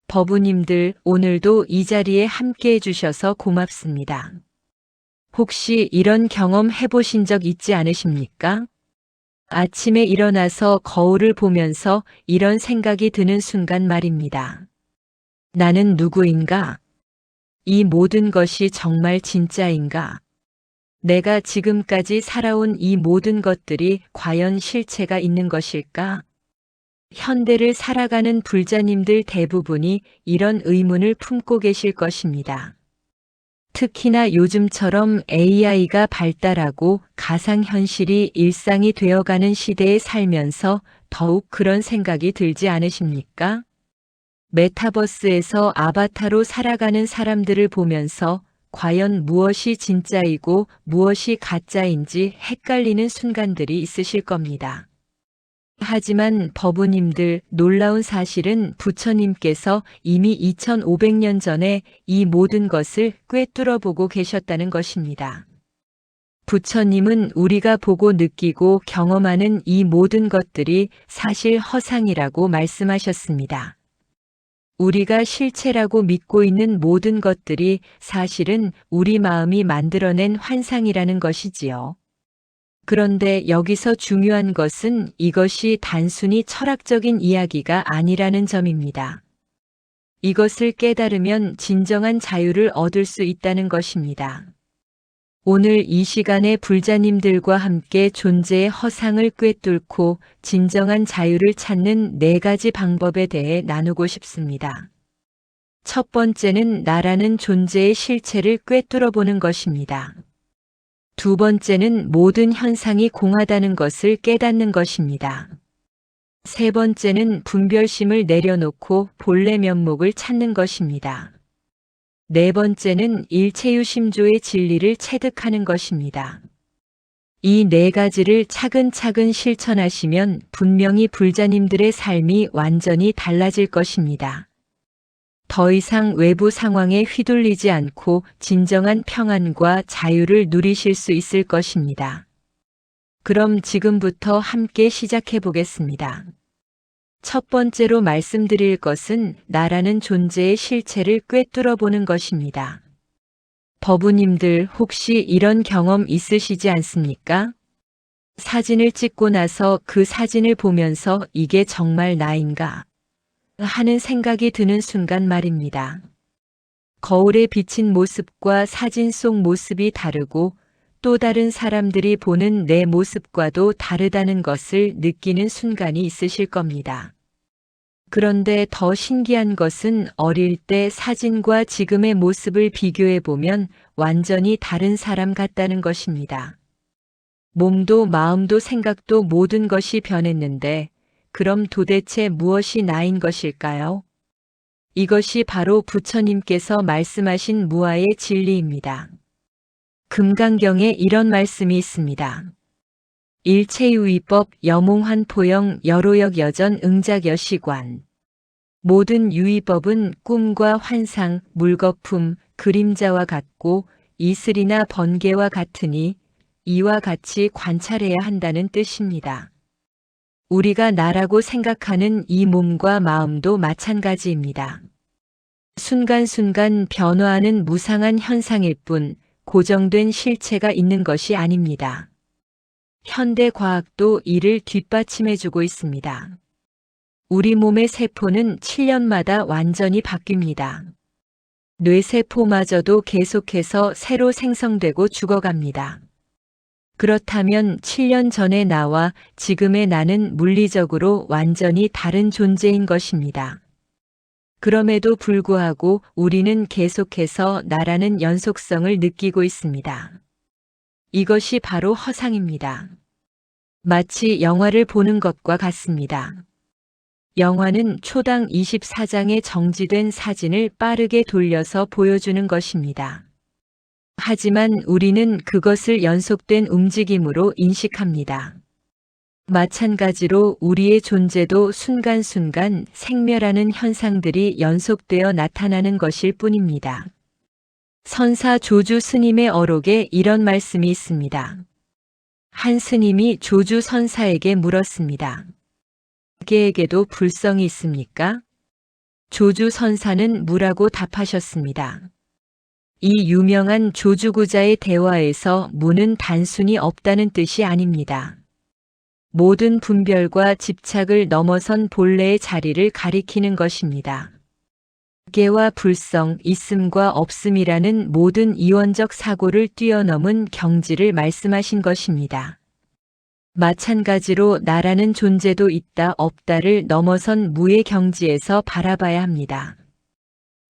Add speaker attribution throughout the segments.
Speaker 1: 법우님들, 오늘도 이 자리에 함께 해주셔서 고맙습니다. 혹시 이런 경험 해보신 적 있지 않으십니까? 아침에 일어나서 거울을 보면서 이런 생각이 드는 순간 말입니다. 나는 누구인가? 이 모든 것이 정말 진짜인가? 내가 지금까지 살아온 이 모든 것들이 과연 실체가 있는 것일까? 현대를 살아가는 불자님들 대부분이 이런 의문을 품고 계실 것입니다. 특히나 요즘처럼 AI가 발달하고 가상현실이 일상이 되어가는 시대에 살면서 더욱 그런 생각이 들지 않으십니까? 메타버스에서 아바타로 살아가는 사람들을 보면서 과연 무엇이 진짜이고 무엇이 가짜인지 헷갈리는 순간들이 있으실 겁니다. 하지만 법우님들, 놀라운 사실은 부처님께서 이미 2500년 전에 이 모든 것을 꿰뚫어 보고 계셨다는 것입니다. 부처님은 우리가 보고 느끼고 경험하는 이 모든 것들이 사실 허상이라고 말씀하셨습니다. 우리가 실체라고 믿고 있는 모든 것들이 사실은 우리 마음이 만들어낸 환상이라는 것이지요. 그런데 여기서 중요한 것은 이것이 단순히 철학적인 이야기가 아니라는 점입니다. 이것을 깨달으면 진정한 자유를 얻을 수 있다는 것입니다. 오늘 이 시간에 불자님들과 함께 존재의 허상을 꿰뚫고 진정한 자유를 찾는 4가지 방법에 대해 나누고 싶습니다. 첫 번째는 나라는 존재의 실체를 꿰뚫어 보는 것입니다. 두 번째는 모든 현상이 공하다는 것을 깨닫는 것입니다. 세 번째는 분별심을 내려놓고 본래 면목을 찾는 것입니다. 네 번째는 일체유심조의 진리를 체득하는 것입니다. 이 4가지를 차근차근 실천하시면 분명히 불자님들의 삶이 완전히 달라질 것입니다. 더 이상 외부 상황에 휘둘리지 않고 진정한 평안과 자유를 누리실 수 있을 것입니다. 그럼 지금부터 함께 시작해 보겠습니다. 첫 번째로 말씀드릴 것은 나라는 존재의 실체를 꿰뚫어 보는 것입니다. 법우님들, 혹시 이런 경험 있으시지 않습니까? 사진을 찍고 나서 그 사진을 보면서 이게 정말 나인가? 하는 생각이 드는 순간 말입니다. 거울에 비친 모습과 사진 속 모습이 다르고 또 다른 사람들이 보는 내 모습과도 다르다는 것을 느끼는 순간이 있으실 겁니다. 그런데 더 신기한 것은 어릴 때 사진과 지금의 모습을 비교해 보면 완전히 다른 사람 같다는 것입니다. 몸도 마음도 생각도 모든 것이 변했는데 그럼 도대체 무엇이 나인 것일까요? 이것이 바로 부처님께서 말씀하신 무아의 진리입니다. 금강경에 이런 말씀이 있습니다. 일체유의법 여몽환 포영 여로역 여전 응작여시관. 모든 유의법은 꿈과 환상, 물거품, 그림자와 같고 이슬이나 번개와 같으니 이와 같이 관찰해야 한다는 뜻입니다. 우리가 나라고 생각하는 이 몸과 마음도 마찬가지입니다. 순간순간 변화하는 무상한 현상일 뿐 고정된 실체가 있는 것이 아닙니다. 현대 과학도 이를 뒷받침해주고 있습니다. 우리 몸의 세포는 7년마다 완전히 바뀝니다. 뇌세포마저도 계속해서 새로 생성되고 죽어갑니다. 그렇다면 7년 전의 나와 지금의 나는 물리적으로 완전히 다른 존재인 것입니다. 그럼에도 불구하고 우리는 계속해서 나라는 연속성을 느끼고 있습니다. 이것이 바로 허상입니다. 마치 영화를 보는 것과 같습니다. 영화는 초당 24장의 정지된 사진을 빠르게 돌려서 보여주는 것입니다. 하지만 우리는 그것을 연속된 움직임으로 인식합니다. 마찬가지로 우리의 존재도 순간순간 생멸하는 현상들이 연속되어 나타나는 것일 뿐입니다. 선사 조주 스님의 어록에 이런 말씀이 있습니다. 한 스님이 조주 선사에게 물었습니다. 자기에게도 불성이 있습니까? 조주선사는 무라고 답하셨습니다. 이 유명한 조주구자의 대화에서 무는 단순히 없다는 뜻이 아닙니다. 모든 분별과 집착을 넘어선 본래의 자리를 가리키는 것입니다. 개와 불성, 있음과 없음이라는 모든 이원적 사고를 뛰어넘은 경지를 말씀하신 것입니다. 마찬가지로 나라는 존재도 있다 없다를 넘어선 무의 경지에서 바라봐야 합니다.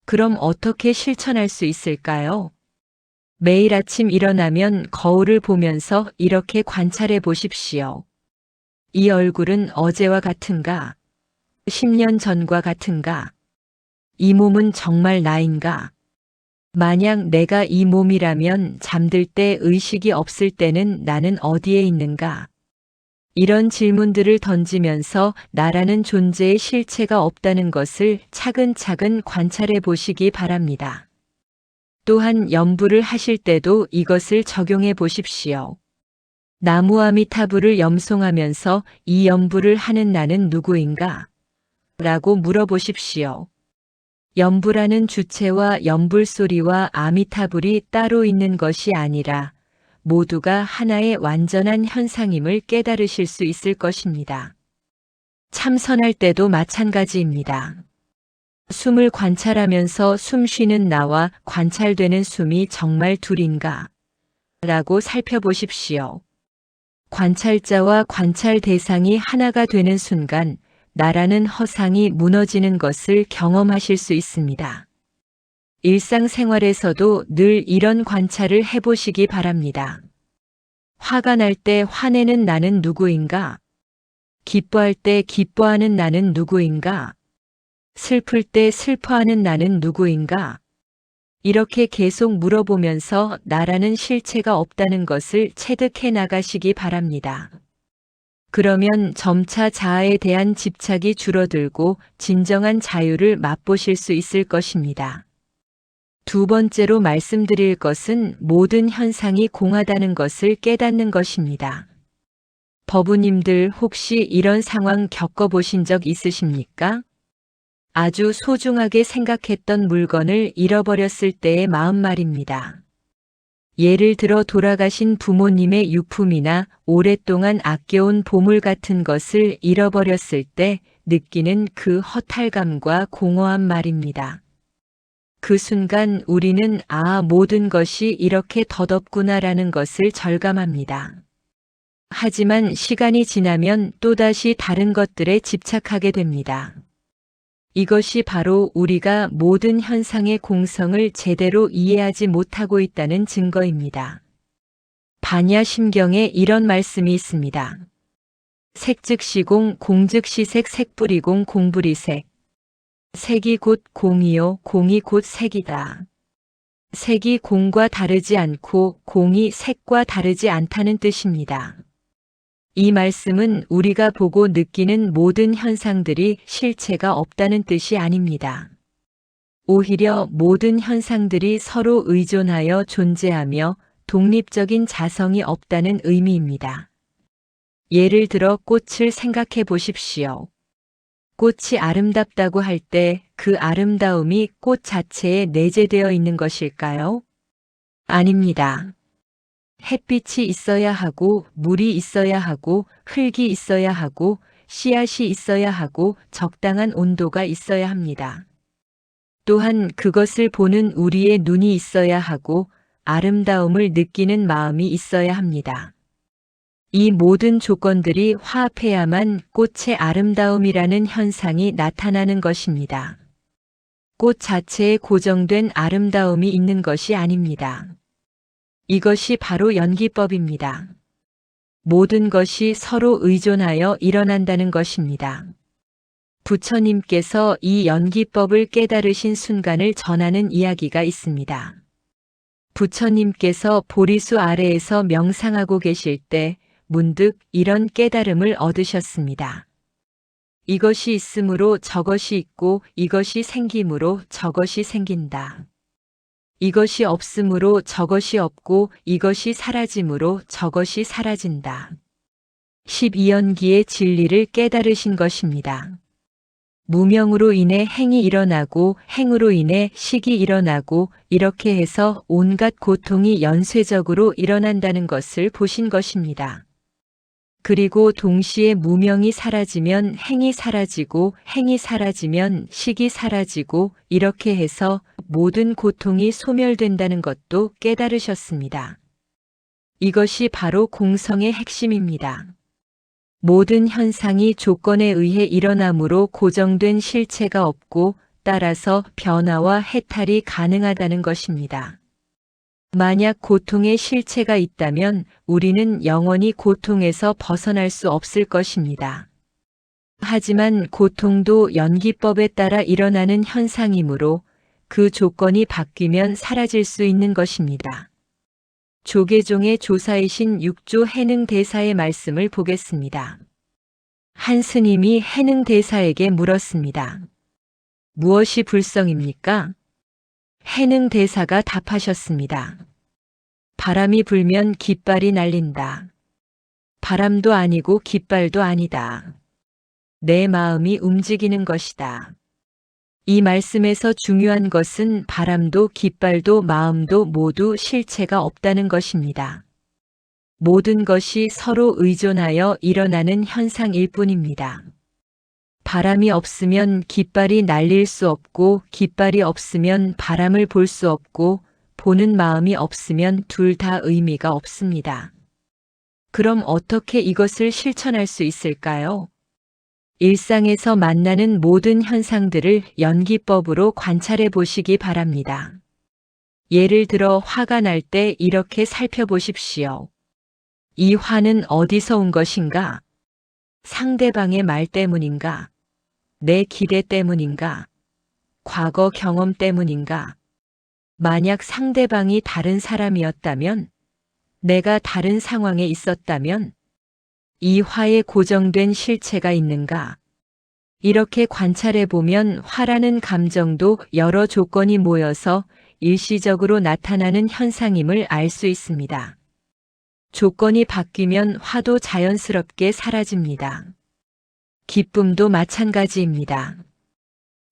Speaker 1: 그럼 어떻게 실천할 수 있을까요? 매일 아침 일어나면 거울을 보면서 이렇게 관찰해 보십시오. 이 얼굴은 어제와 같은가? 10년 전과 같은가? 이 몸은 정말 나인가? 만약 내가 이 몸이라면 잠들 때 의식이 없을 때는 나는 어디에 있는가? 이런 질문들을 던지면서 나라는 존재의 실체가 없다는 것을 차근차근 관찰해 보시기 바랍니다. 또한 염불을 하실 때도 이것을 적용해 보십시오. 나무아미타불을 염송하면서 이 염불을 하는 나는 누구인가? 라고 물어보십시오. 염불하는 주체와 염불소리와 아미타불이 따로 있는 것이 아니라 모두가 하나의 완전한 현상임을 깨달으실 수 있을 것입니다. 참선할 때도 마찬가지입니다. 숨을 관찰하면서 숨 쉬는 나와 관찰되는 숨이 정말 둘인가? 라고 살펴보십시오. 관찰자와 관찰 대상이 하나가 되는 순간 나라는 허상이 무너지는 것을 경험하실 수 있습니다. 일상생활에서도 늘 이런 관찰을 해보시기 바랍니다. 화가 날 때 화내는 나는 누구인가? 기뻐할 때 기뻐하는 나는 누구인가? 슬플 때 슬퍼하는 나는 누구인가? 이렇게 계속 물어보면서 나라는 실체가 없다는 것을 체득해 나가시기 바랍니다. 그러면 점차 자아에 대한 집착이 줄어들고 진정한 자유를 맛보실 수 있을 것입니다. 두 번째로 말씀드릴 것은 모든 현상이 공하다는 것을 깨닫는 것입니다. 법우님들 혹시 이런 상황 겪어보신 적 있으십니까? 아주 소중하게 생각했던 물건을 잃어버렸을 때의 마음 말입니다. 예를 들어 돌아가신 부모님의 유품이나 오랫동안 아껴온 보물 같은 것을 잃어버렸을 때 느끼는 그 허탈감과 공허함 말입니다. 그 순간 우리는 모든 것이 이렇게 덧없구나라는 것을 절감합니다. 하지만 시간이 지나면 또다시 다른 것들에 집착하게 됩니다. 이것이 바로 우리가 모든 현상의 공성을 제대로 이해하지 못하고 있다는 증거입니다. 반야심경에 이런 말씀이 있습니다. 색즉시공, 공즉시색, 색불이공, 공불이색. 색이 곧 공이요, 공이 곧 색이다. 색이 공과 다르지 않고 공이 색과 다르지 않다는 뜻입니다. 이 말씀은 우리가 보고 느끼는 모든 현상들이 실체가 없다는 뜻이 아닙니다. 오히려 모든 현상들이 서로 의존하여 존재하며 독립적인 자성이 없다는 의미입니다. 예를 들어 꽃을 생각해 보십시오. 꽃이 아름답다고 할 때 그 아름다움이 꽃 자체에 내재되어 있는 것일까요? 아닙니다. 햇빛이 있어야 하고, 물이 있어야 하고, 흙이 있어야 하고, 씨앗이 있어야 하고, 적당한 온도가 있어야 합니다. 또한 그것을 보는 우리의 눈이 있어야 하고, 아름다움을 느끼는 마음이 있어야 합니다. 이 모든 조건들이 화합해야만 꽃의 아름다움이라는 현상이 나타나는 것입니다. 꽃 자체에 고정된 아름다움이 있는 것이 아닙니다. 이것이 바로 연기법입니다. 모든 것이 서로 의존하여 일어난다는 것입니다. 부처님께서 이 연기법을 깨달으신 순간을 전하는 이야기가 있습니다. 부처님께서 보리수 아래에서 명상하고 계실 때 문득 이런 깨달음을 얻으셨습니다. 이것이 있으므로 저것이 있고 이것이 생김으로 저것이 생긴다. 이것이 없으므로 저것이 없고 이것이 사라짐으로 저것이 사라진다. 12연기의 진리를 깨달으신 것입니다. 무명으로 인해 행이 일어나고 행으로 인해 식이 일어나고 이렇게 해서 온갖 고통이 연쇄적으로 일어난다는 것을 보신 것입니다. 그리고 동시에 무명이 사라지면 행이 사라지고 행이 사라지면 식이 사라지고 이렇게 해서 모든 고통이 소멸된다는 것도 깨달으셨습니다. 이것이 바로 공성의 핵심입니다. 모든 현상이 조건에 의해 일어나므로 고정된 실체가 없고 따라서 변화와 해탈이 가능하다는 것입니다. 만약 고통의 실체가 있다면 우리는 영원히 고통에서 벗어날 수 없을 것입니다. 하지만 고통도 연기법에 따라 일어나는 현상이므로 그 조건이 바뀌면 사라질 수 있는 것입니다. 조계종의 조사이신 육조 해능대사의 말씀을 보겠습니다. 한 스님이 해능대사에게 물었습니다. 무엇이 불성입니까? 해능대사가 답하셨습니다. 바람이 불면 깃발이 날린다. 바람도 아니고 깃발도 아니다. 내 마음이 움직이는 것이다. 이 말씀에서 중요한 것은 바람도 깃발도 마음도 모두 실체가 없다는 것입니다. 모든 것이 서로 의존하여 일어나는 현상일 뿐입니다. 바람이 없으면 깃발이 날릴 수 없고 깃발이 없으면 바람을 볼 수 없고 보는 마음이 없으면 둘 다 의미가 없습니다. 그럼 어떻게 이것을 실천할 수 있을까요? 일상에서 만나는 모든 현상들을 연기법으로 관찰해 보시기 바랍니다. 예를 들어 화가 날 때 이렇게 살펴보십시오. 이 화는 어디서 온 것인가? 상대방의 말 때문인가? 내 기대 때문인가? 과거 경험 때문인가? 만약 상대방이 다른 사람이었다면, 내가 다른 상황에 있었다면, 이 화에 고정된 실체가 있는가? 이렇게 관찰해 보면 화라는 감정도 여러 조건이 모여서 일시적으로 나타나는 현상임을 알 수 있습니다. 조건이 바뀌면 화도 자연스럽게 사라집니다. 기쁨도 마찬가지입니다.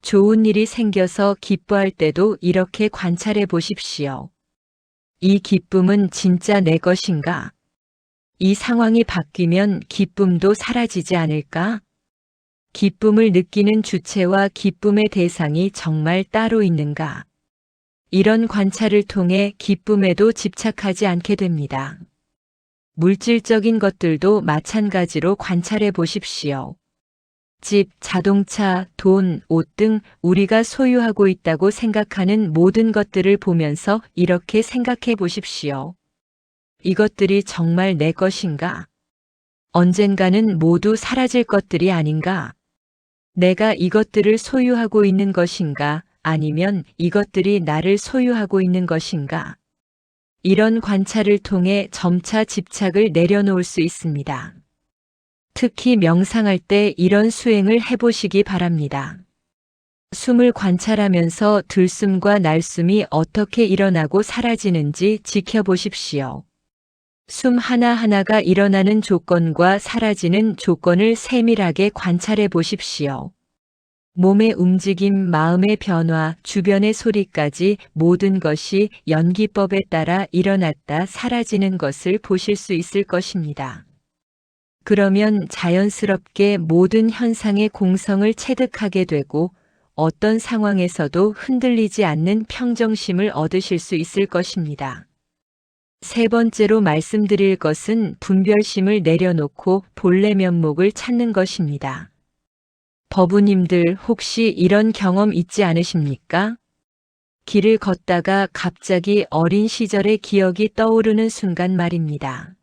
Speaker 1: 좋은 일이 생겨서 기뻐할 때도 이렇게 관찰해 보십시오. 이 기쁨은 진짜 내 것인가? 이 상황이 바뀌면 기쁨도 사라지지 않을까? 기쁨을 느끼는 주체와 기쁨의 대상이 정말 따로 있는가? 이런 관찰을 통해 기쁨에도 집착하지 않게 됩니다. 물질적인 것들도 마찬가지로 관찰해 보십시오. 집, 자동차, 돈, 옷 등 우리가 소유하고 있다고 생각하는 모든 것들을 보면서 이렇게 생각해 보십시오. 이것들이 정말 내 것인가? 언젠가는 모두 사라질 것들이 아닌가? 내가 이것들을 소유하고 있는 것인가? 아니면 이것들이 나를 소유하고 있는 것인가? 이런 관찰을 통해 점차 집착을 내려놓을 수 있습니다. 특히 명상할 때 이런 수행을 해보시기 바랍니다. 숨을 관찰하면서 들숨과 날숨이 어떻게 일어나고 사라지는지 지켜보십시오. 숨 하나하나가 일어나는 조건과 사라지는 조건을 세밀하게 관찰해 보십시오. 몸의 움직임, 마음의 변화, 주변의 소리까지 모든 것이 연기법에 따라 일어났다 사라지는 것을 보실 수 있을 것입니다. 그러면 자연스럽게 모든 현상의 공성을 체득하게 되고 어떤 상황에서도 흔들리지 않는 평정심을 얻으실 수 있을 것입니다. 세 번째로 말씀드릴 것은 분별심을 내려놓고 본래 면목을 찾는 것입니다. 법우님들 혹시 이런 경험 있지 않으십니까? 길을 걷다가 갑자기 어린 시절의 기억이 떠오르는 순간 말입니다.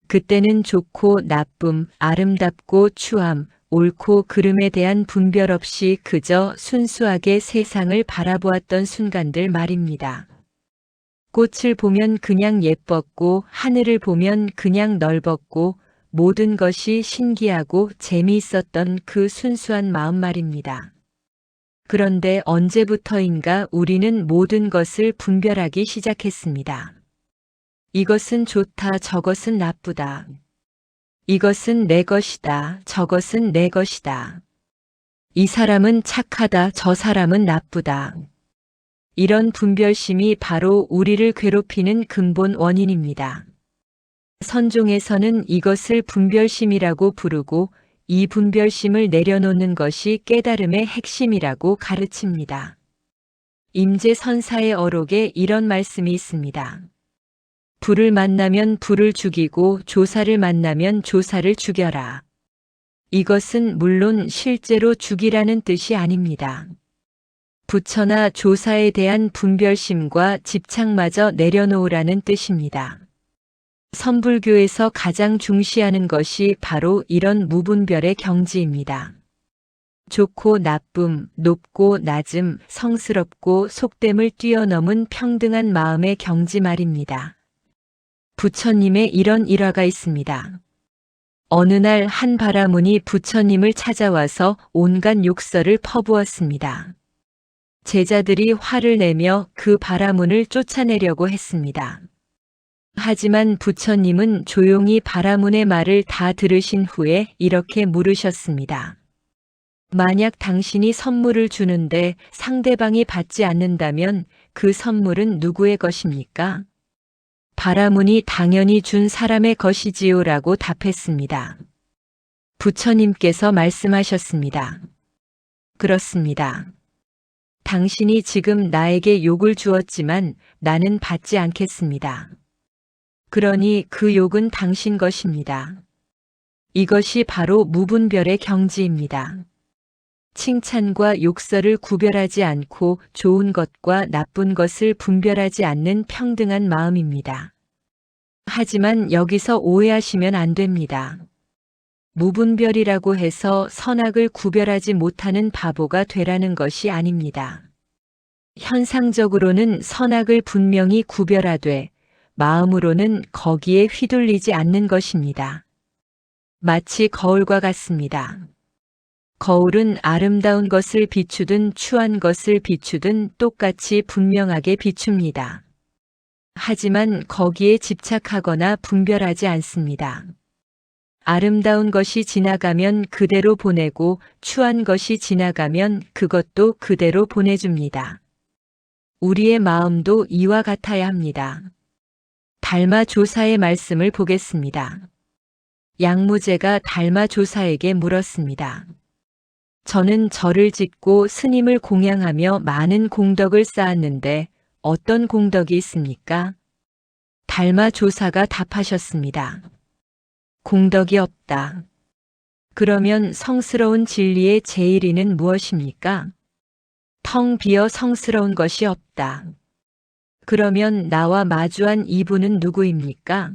Speaker 1: 그때는 좋고 나쁨, 아름답고 추함, 옳고 그름에 대한 분별 없이 그저 순수하게 세상을 바라보았던 순간들 말입니다. 꽃을 보면 그냥 예뻤고 하늘을 보면 그냥 넓었고 모든 것이 신기하고 재미있었던 그 순수한 마음 말입니다. 그런데 언제부터인가 우리는 모든 것을 분별하기 시작했습니다. 이것은 좋다, 저것은 나쁘다. 이것은 내 것이다, 저것은 내 것이다. 이 사람은 착하다, 저 사람은 나쁘다. 이런 분별심이 바로 우리를 괴롭히는 근본 원인입니다. 선종에서는 이것을 분별심이라고 부르고 이 분별심을 내려놓는 것이 깨달음의 핵심이라고 가르칩니다. 임재선사의 어록에 이런 말씀이 있습니다. 불을 만나면 불을 죽이고 조사를 만나면 조사를 죽여라. 이것은 물론 실제로 죽이라는 뜻이 아닙니다. 부처나 조사에 대한 분별심과 집착마저 내려놓으라는 뜻입니다. 선불교에서 가장 중시하는 것이 바로 이런 무분별의 경지입니다. 좋고 나쁨, 높고 낮음, 성스럽고 속됨을 뛰어넘은 평등한 마음의 경지 말입니다. 부처님의 이런 일화가 있습니다. 어느 날 한 바라문이 부처님을 찾아와서 온갖 욕설을 퍼부었습니다. 제자들이 화를 내며 그 바라문을 쫓아내려고 했습니다. 하지만 부처님은 조용히 바라문의 말을 다 들으신 후에 이렇게 물으셨습니다. 만약 당신이 선물을 주는데 상대방이 받지 않는다면 그 선물은 누구의 것입니까? 바라문이 당연히 준 사람의 것이지요 라고 답했습니다. 부처님께서 말씀하셨습니다. 그렇습니다. 당신이 지금 나에게 욕을 주었지만 나는 받지 않겠습니다. 그러니 그 욕은 당신 것입니다. 이것이 바로 무분별의 경지입니다. 칭찬과 욕설을 구별하지 않고 좋은 것과 나쁜 것을 분별하지 않는 평등한 마음입니다. 하지만 여기서 오해하시면 안 됩니다. 무분별이라고 해서 선악을 구별하지 못하는 바보가 되라는 것이 아닙니다. 현상적으로는 선악을 분명히 구별하되 마음으로는 거기에 휘둘리지 않는 것입니다. 마치 거울과 같습니다. 거울은 아름다운 것을 비추든 추한 것을 비추든 똑같이 분명하게 비춥니다. 하지만 거기에 집착하거나 분별하지 않습니다. 아름다운 것이 지나가면 그대로 보내고 추한 것이 지나가면 그것도 그대로 보내줍니다. 우리의 마음도 이와 같아야 합니다. 달마 조사의 말씀을 보겠습니다. 양무제가 달마 조사에게 물었습니다. 저는 절을 짓고 스님을 공양하며 많은 공덕을 쌓았는데 어떤 공덕이 있습니까? 달마 조사가 답하셨습니다. 공덕이 없다. 그러면 성스러운 진리의 제일위는 무엇입니까? 텅 비어 성스러운 것이 없다. 그러면 나와 마주한 이분은 누구입니까?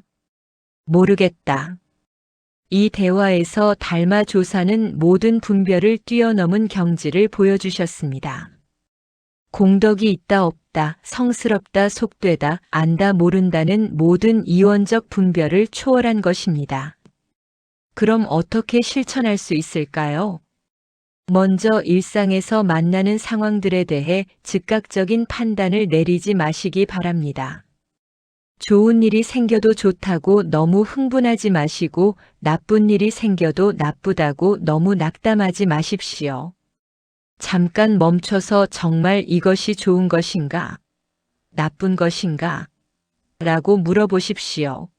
Speaker 1: 모르겠다. 이 대화에서 달마 조사는 모든 분별을 뛰어넘은 경지를 보여주셨습니다. 공덕이 있다 없다, 성스럽다 속되다, 안다 모른다는 모든 이원적 분별을 초월한 것입니다. 그럼 어떻게 실천할 수 있을까요? 먼저 일상에서 만나는 상황들에 대해 즉각적인 판단을 내리지 마시기 바랍니다. 좋은 일이 생겨도 좋다고 너무 흥분하지 마시고 나쁜 일이 생겨도 나쁘다고 너무 낙담하지 마십시오. 잠깐 멈춰서 정말 이것이 좋은 것인가? 나쁜 것인가? 라고 물어보십시오.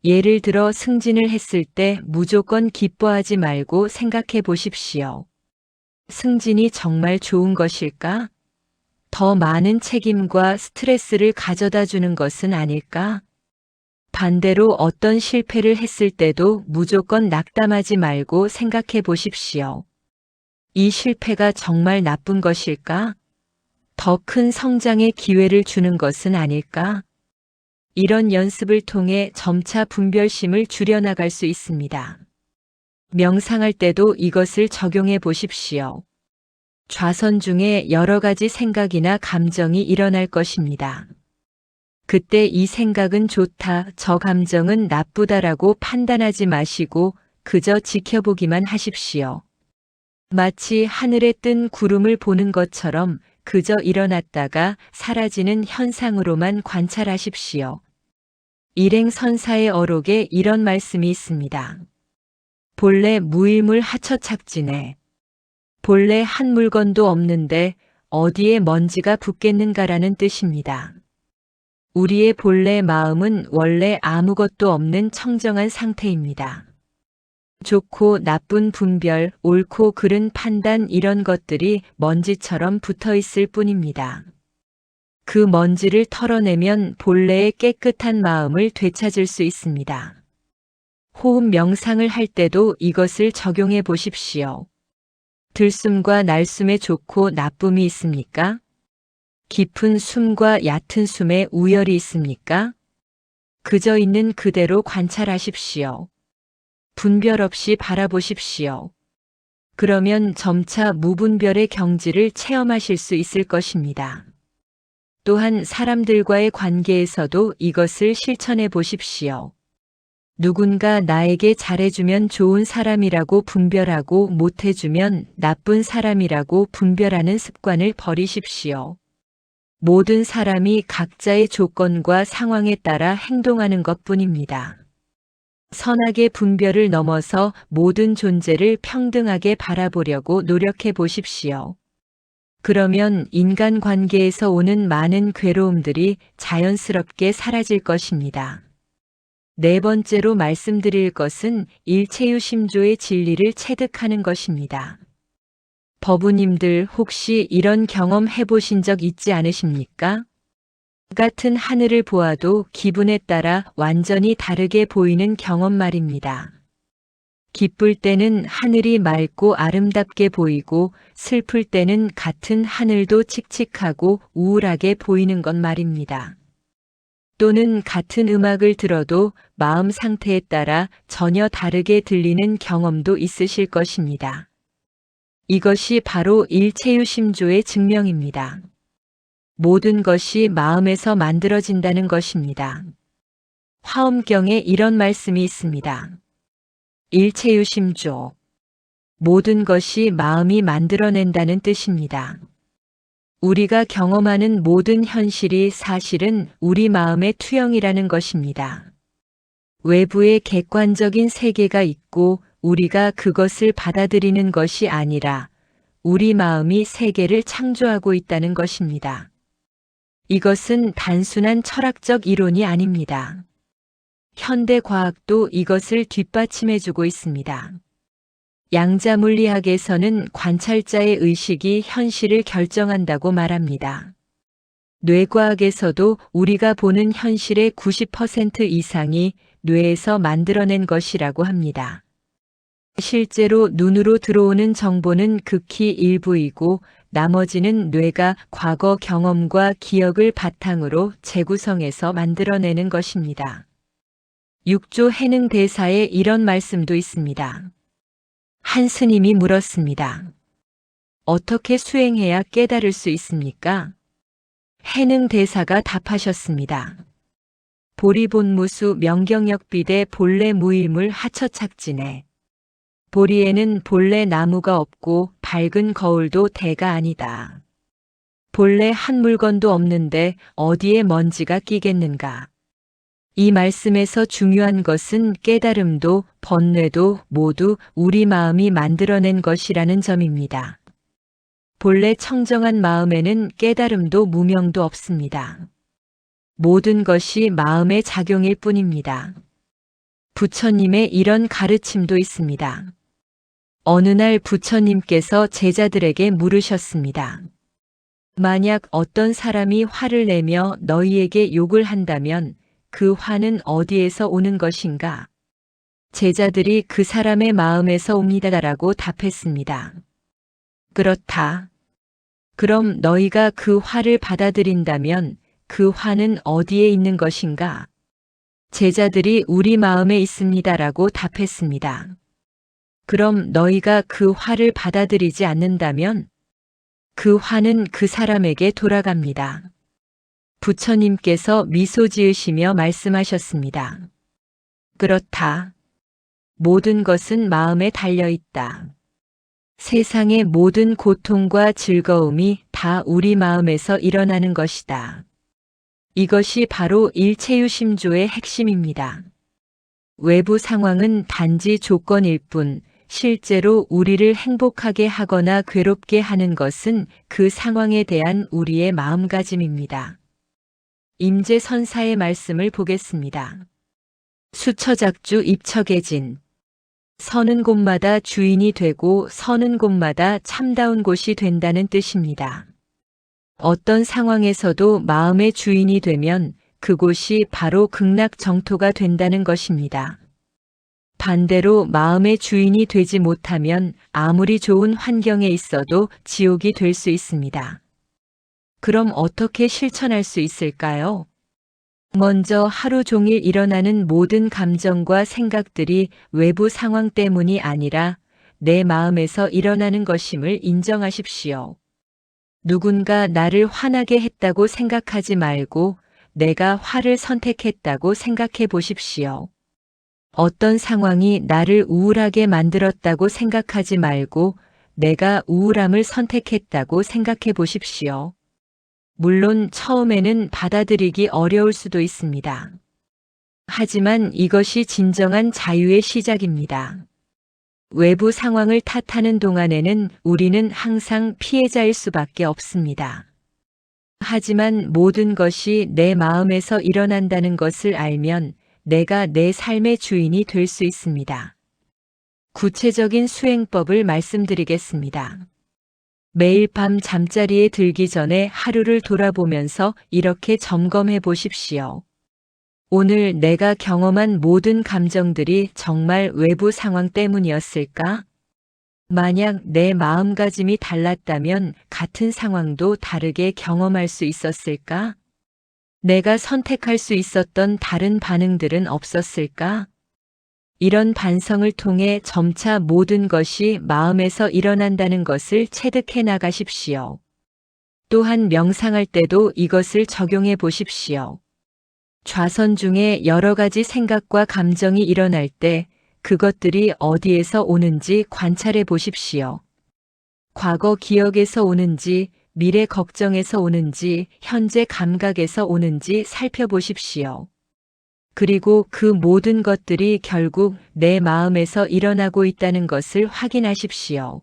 Speaker 1: 예를 들어 승진을 했을 때 무조건 기뻐하지 말고 생각해 보십시오. 승진이 정말 좋은 것일까? 더 많은 책임과 스트레스를 가져다 주는 것은 아닐까? 반대로 어떤 실패를 했을 때도 무조건 낙담하지 말고 생각해 보십시오. 이 실패가 정말 나쁜 것일까? 더 큰 성장의 기회를 주는 것은 아닐까? 이런 연습을 통해 점차 분별심을 줄여나갈 수 있습니다. 명상할 때도 이것을 적용해 보십시오. 좌선 중에 여러 가지 생각이나 감정이 일어날 것입니다. 그때 이 생각은 좋다, 저 감정은 나쁘다라고 판단하지 마시고 그저 지켜보기만 하십시오. 마치 하늘에 뜬 구름을 보는 것처럼 그저 일어났다가 사라지는 현상으로만 관찰하십시오. 일행선사의 어록에 이런 말씀이 있습니다. 본래 무일물 하처착진에 본래 한 물건도 없는데 어디에 먼지가 붙겠는가라는 뜻입니다. 우리의 본래 마음은 원래 아무것도 없는 청정한 상태입니다. 좋고 나쁜 분별, 옳고 그른 판단 이런 것들이 먼지처럼 붙어 있을 뿐입니다. 그 먼지를 털어내면 본래의 깨끗한 마음을 되찾을 수 있습니다. 호흡 명상을 할 때도 이것을 적용해 보십시오. 들숨과 날숨에 좋고 나쁨이 있습니까? 깊은 숨과 얕은 숨에 우열이 있습니까? 그저 있는 그대로 관찰하십시오. 분별 없이 바라보십시오. 그러면 점차 무분별의 경지를 체험하실 수 있을 것입니다. 또한 사람들과의 관계에서도 이것을 실천해 보십시오. 누군가 나에게 잘해주면 좋은 사람이라고 분별하고 못해주면 나쁜 사람이라고 분별하는 습관을 버리십시오. 모든 사람이 각자의 조건과 상황에 따라 행동하는 것뿐입니다. 선악의 분별을 넘어서 모든 존재를 평등하게 바라보려고 노력해 보십시오. 그러면 인간관계에서 오는 많은 괴로움들이 자연스럽게 사라질 것입니다. 네 번째로 말씀드릴 것은 일체유심조의 진리를 체득하는 것입니다. 법우님들 혹시 이런 경험 해보신 적 있지 않으십니까? 같은 하늘을 보아도 기분에 따라 완전히 다르게 보이는 경험 말입니다. 기쁠 때는 하늘이 맑고 아름답게 보이고 슬플 때는 같은 하늘도 칙칙하고 우울하게 보이는 것 말입니다. 또는 같은 음악을 들어도 마음 상태에 따라 전혀 다르게 들리는 경험도 있으실 것입니다. 이것이 바로 일체유심조의 증명입니다. 모든 것이 마음에서 만들어진다는 것입니다. 화엄경에 이런 말씀이 있습니다. 일체유심조. 모든 것이 마음이 만들어낸다는 뜻입니다. 우리가 경험하는 모든 현실이 사실은 우리 마음의 투영이라는 것입니다. 외부의 객관적인 세계가 있고 우리가 그것을 받아들이는 것이 아니라 우리 마음이 세계를 창조하고 있다는 것입니다. 이것은 단순한 철학적 이론이 아닙니다. 현대 과학도 이것을 뒷받침해주고 있습니다. 양자물리학에서는 관찰자의 의식이 현실을 결정한다고 말합니다. 뇌과학에서도 우리가 보는 현실의 90% 이상이 뇌에서 만들어낸 것이라고 합니다. 실제로 눈으로 들어오는 정보는 극히 일부이고 나머지는 뇌가 과거 경험과 기억을 바탕으로 재구성해서 만들어내는 것입니다. 6조 해능 대사에 이런 말씀도 있습니다. 한 스님이 물었습니다. 어떻게 수행해야 깨달을 수 있습니까? 해능 대사가 답하셨습니다. 보리본무수 명경역비대 본래 무일물 하처착진해. 보리에는 본래 나무가 없고 밝은 거울도 대가 아니다. 본래 한 물건도 없는데 어디에 먼지가 끼겠는가. 이 말씀에서 중요한 것은 깨달음도 번뇌도 모두 우리 마음이 만들어낸 것이라는 점입니다. 본래 청정한 마음에는 깨달음도 무명도 없습니다. 모든 것이 마음의 작용일 뿐입니다. 부처님의 이런 가르침도 있습니다. 어느 날 부처님께서 제자들에게 물으셨습니다. 만약 어떤 사람이 화를 내며 너희에게 욕을 한다면 그 화는 어디에서 오는 것인가? 제자들이 그 사람의 마음에서 옵니다라고 답했습니다. 그렇다. 그럼 너희가 그 화를 받아들인다면 그 화는 어디에 있는 것인가? 제자들이 우리 마음에 있습니다라고 답했습니다. 그럼 너희가 그 화를 받아들이지 않는다면 그 화는 그 사람에게 돌아갑니다. 부처님께서 미소 지으시며 말씀하셨습니다. 그렇다. 모든 것은 마음에 달려있다. 세상의 모든 고통과 즐거움이 다 우리 마음에서 일어나는 것이다. 이것이 바로 일체유심조의 핵심입니다. 외부 상황은 단지 조건일 뿐, 실제로 우리를 행복하게 하거나 괴롭게 하는 것은 그 상황에 대한 우리의 마음가짐입니다. 임재선사의 말씀을 보겠습니다. 수처작주 입처계진. 서는 곳마다 주인이 되고 서는 곳마다 참다운 곳이 된다는 뜻입니다. 어떤 상황에서도 마음의 주인이 되면 그곳이 바로 극락정토가 된다는 것입니다. 반대로 마음의 주인이 되지 못하면 아무리 좋은 환경에 있어도 지옥이 될 수 있습니다. 그럼 어떻게 실천할 수 있을까요? 먼저 하루 종일 일어나는 모든 감정과 생각들이 외부 상황 때문이 아니라 내 마음에서 일어나는 것임을 인정하십시오. 누군가 나를 화나게 했다고 생각하지 말고 내가 화를 선택했다고 생각해 보십시오. 어떤 상황이 나를 우울하게 만들었다고 생각하지 말고 내가 우울함을 선택했다고 생각해 보십시오. 물론 처음에는 받아들이기 어려울 수도 있습니다. 하지만 이것이 진정한 자유의 시작입니다. 외부 상황을 탓하는 동안에는 우리는 항상 피해자일 수밖에 없습니다. 하지만 모든 것이 내 마음에서 일어난다는 것을 알면 내가 내 삶의 주인이 될 수 있습니다. 구체적인 수행법을 말씀드리겠습니다. 매일 밤 잠자리에 들기 전에 하루를 돌아보면서 이렇게 점검해 보십시오. 오늘 내가 경험한 모든 감정들이 정말 외부 상황 때문이었을까? 만약 내 마음가짐이 달랐다면 같은 상황도 다르게 경험할 수 있었을까? 내가 선택할 수 있었던 다른 반응들은 없었을까? 이런 반성을 통해 점차 모든 것이 마음에서 일어난다는 것을 체득해 나가십시오. 또한 명상할 때도 이것을 적용해 보십시오. 좌선 중에 여러 가지 생각과 감정이 일어날 때 그것들이 어디에서 오는지 관찰해 보십시오. 과거 기억에서 오는지, 미래 걱정에서 오는지, 현재 감각에서 오는지 살펴보십시오. 그리고 그 모든 것들이 결국 내 마음에서 일어나고 있다는 것을 확인하십시오.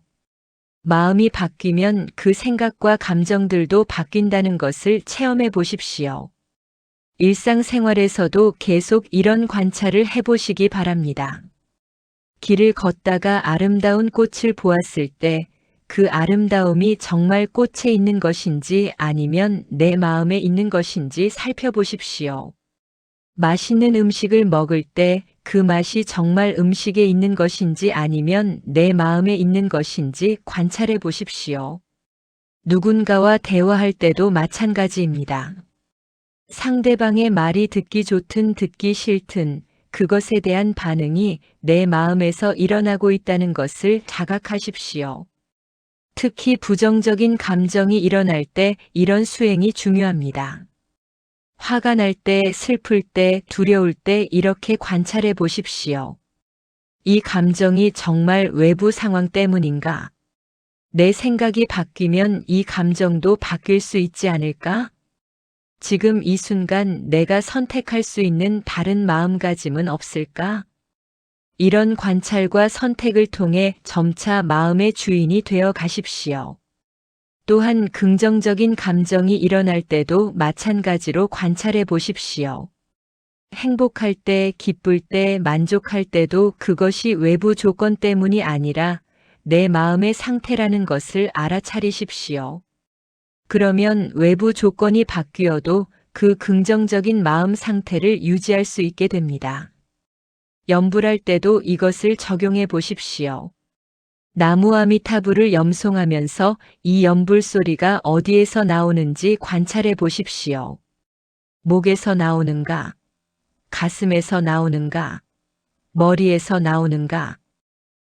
Speaker 1: 마음이 바뀌면 그 생각과 감정들도 바뀐다는 것을 체험해 보십시오. 일상생활에서도 계속 이런 관찰을 해보시기 바랍니다. 길을 걷다가 아름다운 꽃을 보았을 때 그 아름다움이 정말 꽃에 있는 것인지 아니면 내 마음에 있는 것인지 살펴보십시오. 맛있는 음식을 먹을 때 그 맛이 정말 음식에 있는 것인지 아니면 내 마음에 있는 것인지 관찰해 보십시오. 누군가와 대화할 때도 마찬가지입니다. 상대방의 말이 듣기 좋든 듣기 싫든 그것에 대한 반응이 내 마음에서 일어나고 있다는 것을 자각하십시오. 특히 부정적인 감정이 일어날 때 이런 수행이 중요합니다. 화가 날 때, 슬플 때, 두려울 때 이렇게 관찰해 보십시오. 이 감정이 정말 외부 상황 때문인가? 내 생각이 바뀌면 이 감정도 바뀔 수 있지 않을까? 지금 이 순간 내가 선택할 수 있는 다른 마음가짐은 없을까? 이런 관찰과 선택을 통해 점차 마음의 주인이 되어 가십시오. 또한 긍정적인 감정이 일어날 때도 마찬가지로 관찰해 보십시오. 행복할 때, 기쁠 때, 만족할 때도 그것이 외부 조건 때문이 아니라 내 마음의 상태라는 것을 알아차리십시오. 그러면 외부 조건이 바뀌어도 그 긍정적인 마음 상태를 유지할 수 있게 됩니다. 염불할 때도 이것을 적용해 보십시오. 나무 아미타불을 염송하면서 이 염불 소리가 어디에서 나오는지 관찰해 보십시오. 목에서 나오는가? 가슴에서 나오는가? 머리에서 나오는가?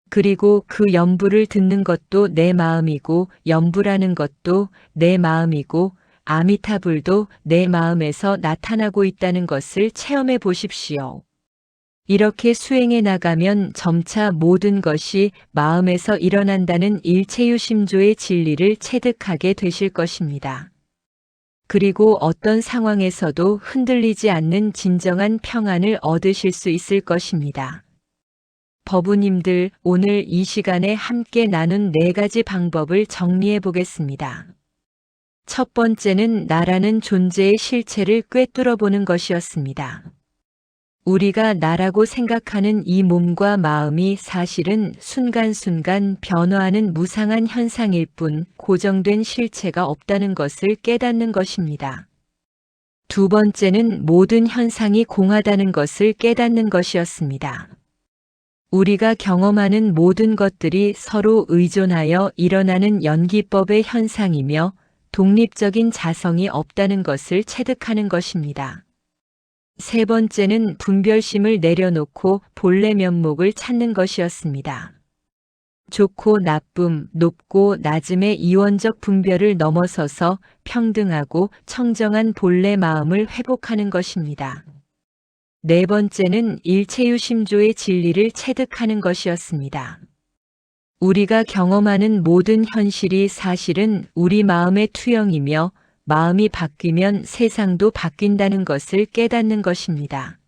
Speaker 1: 그리고 그 염불을 듣는 것도 내 마음이고 염불하는 것도 내 마음이고 아미타불도 내 마음에서 나타나고 있다는 것을 체험해 보십시오. 이렇게 수행해 나가면 점차 모든 것이 마음에서 일어난다는 일체유심조의 진리를 체득하게 되실 것입니다. 그리고 어떤 상황에서도 흔들리지 않는 진정한 평안을 얻으실 수 있을 것입니다. 법우님들, 오늘 이 시간에 함께 나눈 4가지 방법을 정리해 보겠습니다. 첫 번째는 나라는 존재의 실체를 꿰뚫어 보는 것이었습니다. 우리가 나라고 생각하는 이 몸과 마음이 사실은 순간순간 변화하는 무상한 현상일 뿐 고정된 실체가 없다는 것을 깨닫는 것입니다. 두 번째는 모든 현상이 공하다는 것을 깨닫는 것이었습니다. 우리가 경험하는 모든 것들이 서로 의존하여 일어나는 연기법의 현상이며 독립적인 자성이 없다는 것을 체득하는 것입니다. 세 번째는 분별심을 내려놓고 본래 면목을 찾는 것이었습니다. 좋고 나쁨, 높고 낮음의 이원적 분별을 넘어서서 평등하고 청정한 본래 마음을 회복하는 것입니다. 네 번째는 일체유심조의 진리를 체득하는 것이었습니다. 우리가 경험하는 모든 현실이 사실은 우리 마음의 투영이며 마음이 바뀌면 세상도 바뀐다는 것을 깨닫는 것입니다.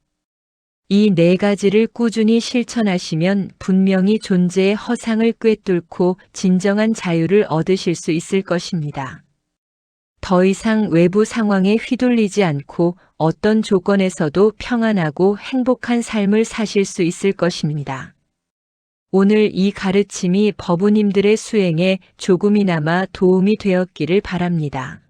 Speaker 1: 이 4가지를 꾸준히 실천하시면 분명히 존재의 허상을 꿰뚫고 진정한 자유를 얻으실 수 있을 것입니다. 더 이상 외부 상황에 휘둘리지 않고 어떤 조건에서도 평안하고 행복한 삶을 사실 수 있을 것입니다. 오늘 이 가르침이 법우님들의 수행에 조금이나마 도움이 되었기를 바랍니다.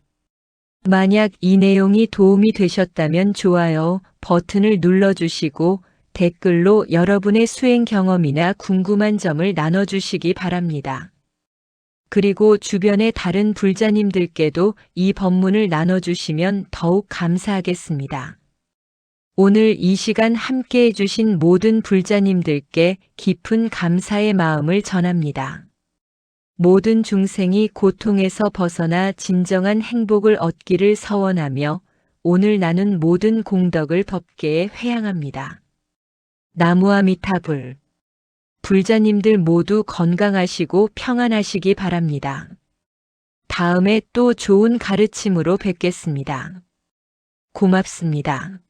Speaker 1: 만약 이 내용이 도움이 되셨다면 좋아요 버튼을 눌러주시고 댓글로 여러분의 수행 경험이나 궁금한 점을 나눠주시기 바랍니다. 그리고 주변의 다른 불자님들께도 이 법문을 나눠주시면 더욱 감사하겠습니다. 오늘 이 시간 함께 해주신 모든 불자님들께 깊은 감사의 마음을 전합니다. 모든 중생이 고통에서 벗어나 진정한 행복을 얻기를 서원하며 오늘 나눈 모든 공덕을 법계에 회양합니다. 나무아미타불. 불자님들 모두 건강하시고 평안하시기 바랍니다. 다음에 또 좋은 가르침으로 뵙겠습니다. 고맙습니다.